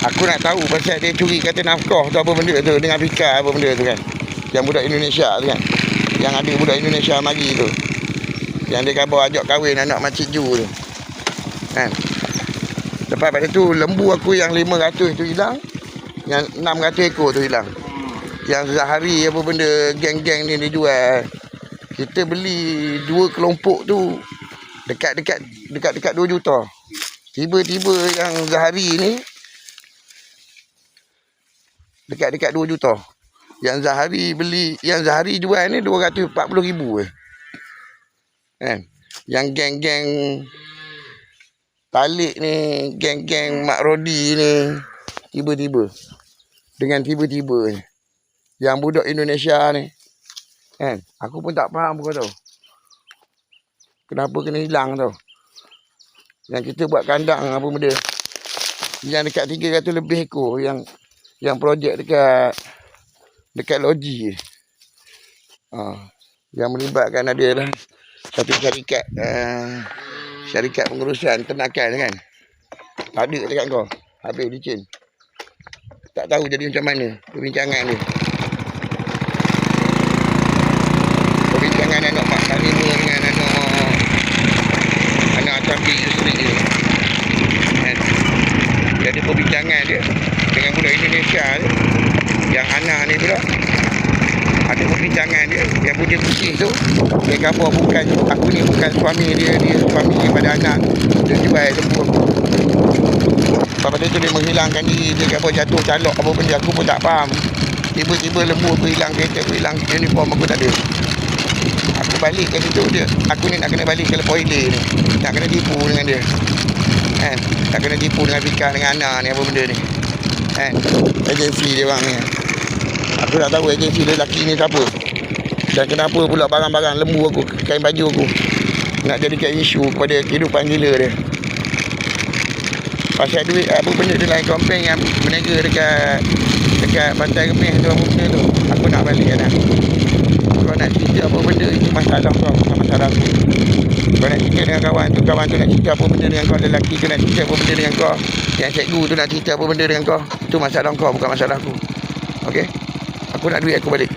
Aku nak tahu pasal dia curi kata nafkah tu apa benda tu dengan Fika apa benda tu kan. Yang budak Indonesia tu kan. Yang ada budak Indonesia mari tu. Yang dia khabar ajak kahwin anak makcik Ju tu. Kan. Lepas pada tu lembu aku yang 500 tu hilang. Yang 600 ekor tu hilang. Yang Zahari apa benda geng-geng ni dia jual. Kita beli 2 kelompok tu dekat 2 juta. Tiba-tiba yang Zahari ni dekat 2 juta. Yang Zahari jual ni 240,000 je. Kan? Yang geng-geng Talik ni, geng-geng Mak Rodi ni tiba-tiba ni. Yang budak Indonesia ni. Kan? Aku pun tak faham kau tahu. Kenapa kena hilang tau. Yang kita buat kandang apa benda. Yang dekat 300 lebih ekor yang projek dekat loji. Yang melibatkan ada lah satu syarikat pengurusan ternakan kan. Tak ada dekat kau. Habis licin. Tak tahu jadi macam mana perbincangan dia. Perbincangan anak Mak Salima dengan anak Asambi Yusri ni. Kan? Jadi perbincangan dia dengan budak Indonesia ni. Yang anak ni pula ada perbincangan dia. Yang punya pusing tu dia khabar bukan aku ni bukan suami dia suami pada anak. Dia jual lembu aku. Lepas tu dia menghilangkan diri. Dia khabar jatuh calok apa benda. Aku pun tak faham. Tiba-tiba lembu aku hilang, kereta aku hilang, uniform aku tak ada. Aku balik ke situ dia. Aku ni nak kena balik ke Lepoile ni. Nak kena tipu dengan dia. Kan? Nak kena tipu dengan Fika dengan anak ni apa benda ni. Kan? Agensi dia orang ni. Aku tak tahu agensi lelaki ni siapa. Dan kenapa pula barang-barang lembu aku, kain baju aku nak jadikan isu kepada kehidupan gila dia. Pasal duit apa benda dia lain kompeng yang berniaga dekat Pantai Remeh tu apa benda tu. Aku nak balik kan. Kau nak cerita apa benda itu masalah kau, bukan masalah aku. Kau nak cerita dengan kawan tu nak cerita apa benda dengan kau, lelaki tu nak cerita apa benda dengan kau, yang cikgu tu nak cerita apa benda dengan kau. Itu masalah kau, bukan masalah aku. Okey? Aku nak duit aku balik.